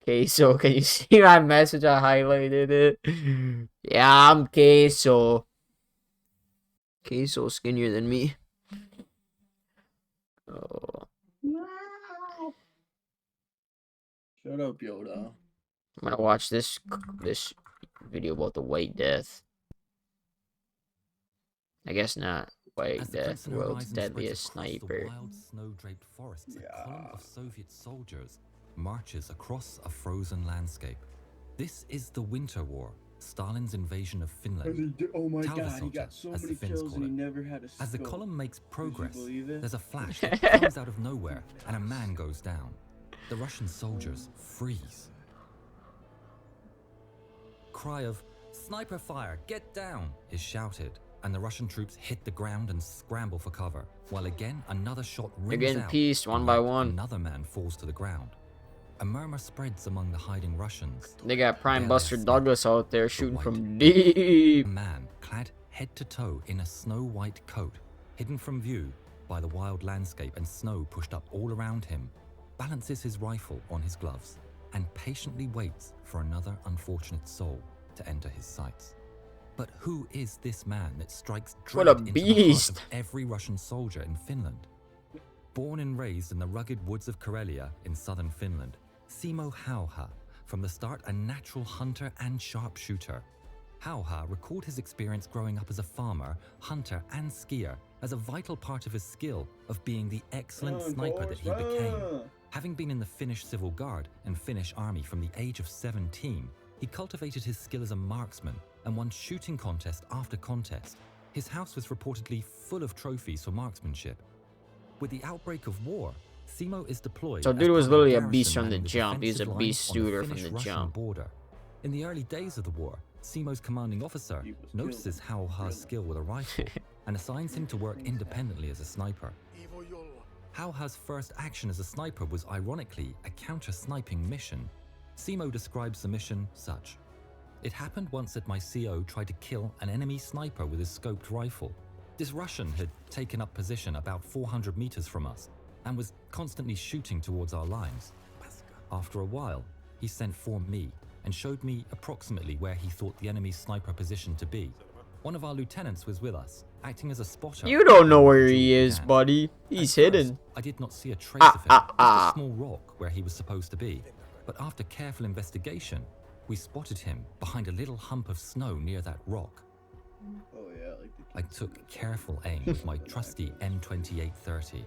Queso, can you see my message? I highlighted it. Yeah, I'm Queso. Queso skinnier than me. Oh, Shut up, Yoda. I'm gonna watch this video about the White Death. I guess not. White Death, world's deadliest sniper. Wild snow-draped forests, a column of Soviet soldiers marches across a frozen landscape. This is the Winter War, Stalin's invasion of Finland. Oh my god, he got so many kills and he never had a scope. As the column makes progress, there's a flash that comes out of nowhere and a man goes down. The Russian soldiers freeze. Cry of, "Sniper fire, get down," is shouted, and the Russian troops hit the ground and scramble for cover, while again another shot rings out. They're getting pieced one by one. Another man falls to the ground. A murmur spreads among the hiding Russians. They got Prime Buster Douglas out there shooting from deep. A man clad head to toe in a snow-white coat, hidden from view by the wild landscape and snow pushed up all around him, balances his rifle on his gloves and patiently waits for another unfortunate soul to enter his sights. But who is this man that strikes dread into the heart of every Russian soldier in Finland? Born and raised in the rugged woods of Karelia in southern Finland, Simo Hauha, from the start a natural hunter and sharpshooter. Hauha recalled his experience growing up as a farmer, hunter and skier as a vital part of his skill of being the excellent sniper that he became. Having been in the Finnish Civil Guard and Finnish Army from the age of 17, he cultivated his skill as a marksman and won shooting contest after contest. His house was reportedly full of trophies for marksmanship. With the outbreak of war, Simo is deployed. So dude was literally a beast from the jump. He's a beast shooter from the jump. Border. In the early days of the war, Simo's commanding officer notices Hauha's skill with a rifle and assigns him to work independently as a sniper. Hauha's first action as a sniper was ironically a counter-sniping mission. Simo describes the mission such: "It happened once that my CO tried to kill an enemy sniper with his scoped rifle. This Russian had taken up position about 400 meters from us and was constantly shooting towards our lines. After a while, he sent for me and showed me approximately where he thought the enemy sniper position to be. One of our lieutenants was with us, acting as a spotter. You don't know where he is, buddy. He's hidden. I did not see a trace of him, just a small rock where he was supposed to be. But after careful investigation, we spotted him behind a little hump of snow near that rock. I took careful aim with my trusty M2830,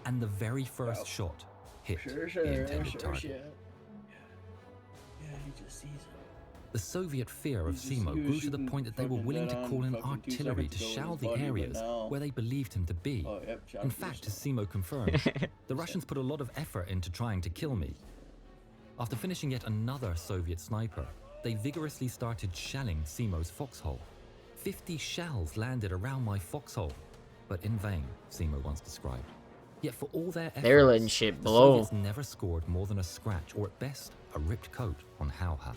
and the very first shot hit the intended target." The Soviet fear of Simo grew to the point that they were willing to call in artillery to shell the areas where they believed him to be. In fact, as Simo confirmed, the Russians put a lot of effort into trying to kill me. After finishing yet another Soviet sniper, they vigorously started shelling Simo's foxhole. 50 shells landed around my foxhole, but in vain, Simo once described. Yet for all their efforts, they're letting shit the blow. Soviets never scored more than a scratch, or at best, a ripped coat on Hauha.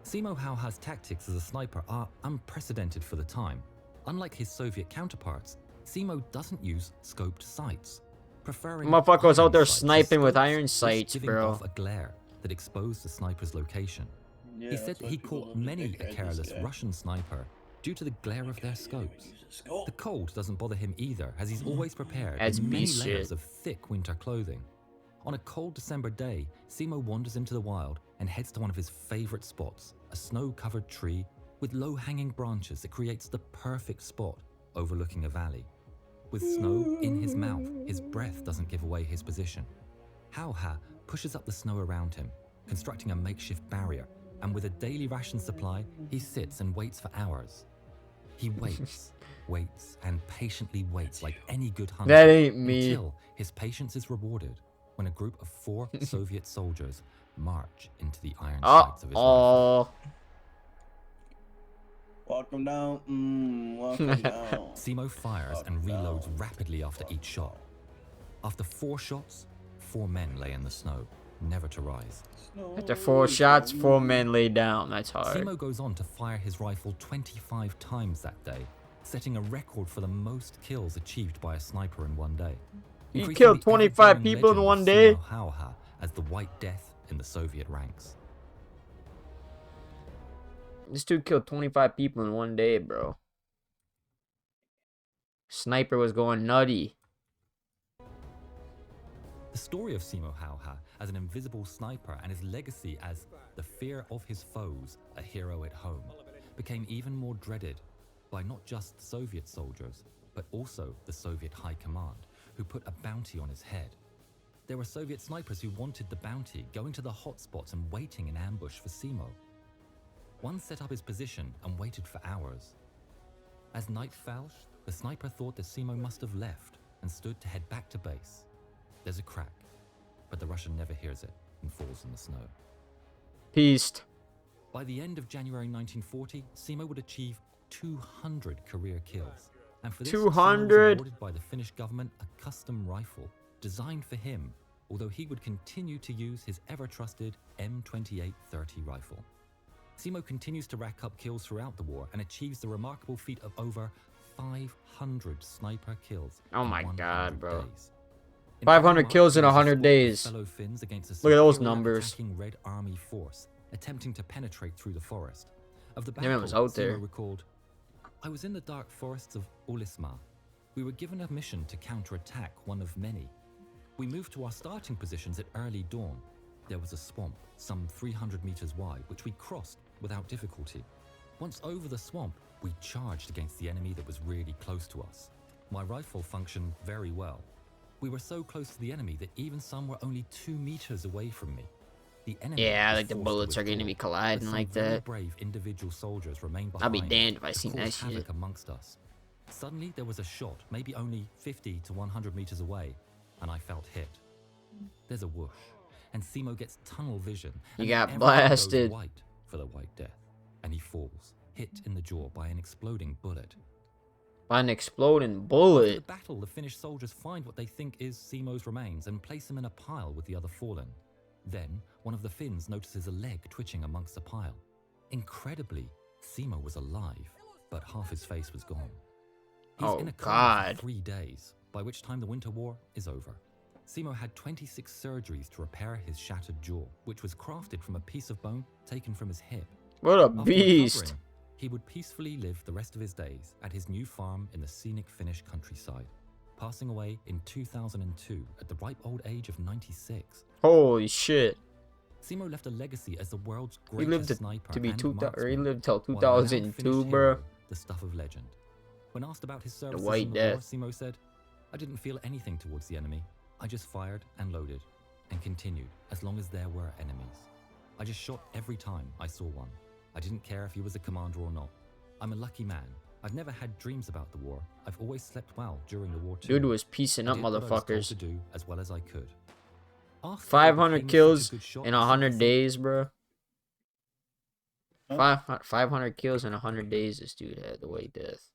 Simo Hauha's tactics as a sniper are unprecedented for the time. Unlike his Soviet counterparts, Simo doesn't use scoped sights, preferring Motherfucker was out there sights. sniping with Scopes iron was sights, giving bro. off a glare that exposed the sniper's location. He said that he caught many a careless Russian sniper due to the glare of their scopes. The cold doesn't bother him either, as he's always prepared That's with many beast layers shit. of thick winter clothing. On a cold December day, Simo wanders into the wild and heads to one of his favorite spots, a snow-covered tree with low-hanging branches that creates the perfect spot overlooking a valley. With snow in his mouth, his breath doesn't give away his position. Hauha pushes up the snow around him, constructing a makeshift barrier, and with a daily ration supply, he sits and waits for hours. He waits, waits, and patiently waits like any good hunter. That ain't me. Until his patience is rewarded when a group of 4 Soviet soldiers march into the iron sights of his rifle. Walk him down, walk him down. Simo fires and reloads rapidly after each shot. After 4 shots, 4 men lay in the snow, never to rise. After 4 shots, 4 men lay down. That's hard. Simo goes on to fire his rifle 25 times that day, setting a record for the most kills achieved by a sniper in one day. He killed 25 people in one day? Hauha as the White Death in the Soviet ranks. This dude killed 25 people in one day, bro. Sniper was going nutty. The story of Simo Häyhä as an invisible sniper and his legacy as the fear of his foes, a hero at home, became even more dreaded by not just Soviet soldiers, but also the Soviet High Command, who put a bounty on his head. There were Soviet snipers who wanted the bounty, going to the hotspots and waiting in ambush for Simo. One set up his position and waited for hours. As night fell, the sniper thought that Simo must have left and stood to head back to base. There's a crack, but the Russian never hears it and falls in the snow. Peaced. By the end of January 1940, Simo would achieve 200 career kills. And for this, Simo was 200? awarded by the Finnish government a custom rifle designed for him, although he would continue to use his ever-trusted M28-30 rifle. Simo continues to rack up kills throughout the war and achieves the remarkable feat of over 500 sniper kills. Oh my in 100 God, bro. days. 500 kills in 100 days. Fellow Finns against a Look at those superior numbers. attacking Red Army force attempting to penetrate through the forest. Of the That man battle, was out there. Simo recalled, "I was in the dark forests of Ulisma. We were given a mission to counterattack, one of many. We moved to our starting positions at early dawn. There was a swamp, some 300 meters wide, which we crossed without difficulty. Once over the swamp, we charged against the enemy that was really close to us. My rifle functioned very well. We were so close to the enemy that even some were only 2 meters away from me. The enemy Yeah, was like the forced to bullets are going to withdraw, be but colliding some like very that. brave individual soldiers remained I'll behind be damned if I to seen cause that shit. havoc amongst us. Suddenly there was a shot, maybe only 50 to 100 meters away, and I felt hit. There's a whoosh, and Simo gets tunnel vision. He And got everything blasted. goes white for the White Death, and he falls, hit in the jaw by an exploding bullet. By an exploding After the bullet. battle, the Finnish soldiers find what they think is Simo's remains and place him in a pile with the other fallen. Then, one of the Finns notices a leg twitching amongst the pile. Incredibly, Simo was alive, but half his face was gone. He's Oh, in a coma God. for 3 days, by which time the Winter War is over. Simo had 26 surgeries to repair his shattered jaw, which was crafted from a piece of bone taken from his hip. What a After beast. recovering, he would peacefully live the rest of his days at his new farm in the scenic Finnish countryside, passing away in 2002 at the ripe old age of 96. Holy shit. Simo left a legacy as the world's He greatest lived sniper to be and 2000, or he marksman, lived till while a renowned 2002, Finnish bro. hero, the stuff of legend. When asked about his services White in the war, Death. Simo said, "I didn't feel anything towards the enemy. I just fired and loaded and continued as long as there were enemies. I just shot every time I saw one. I didn't care if he was a commander or not. I'm a lucky man. I've never had dreams about the war. I've always slept well during the war too. Dude was piecing I up did what I was told motherfuckers. to do as well as I could." Asked if he 500 became kills such a good shot, in he 100 said, days, bro. Huh? 500 kills in 100 days this dude had the White Death.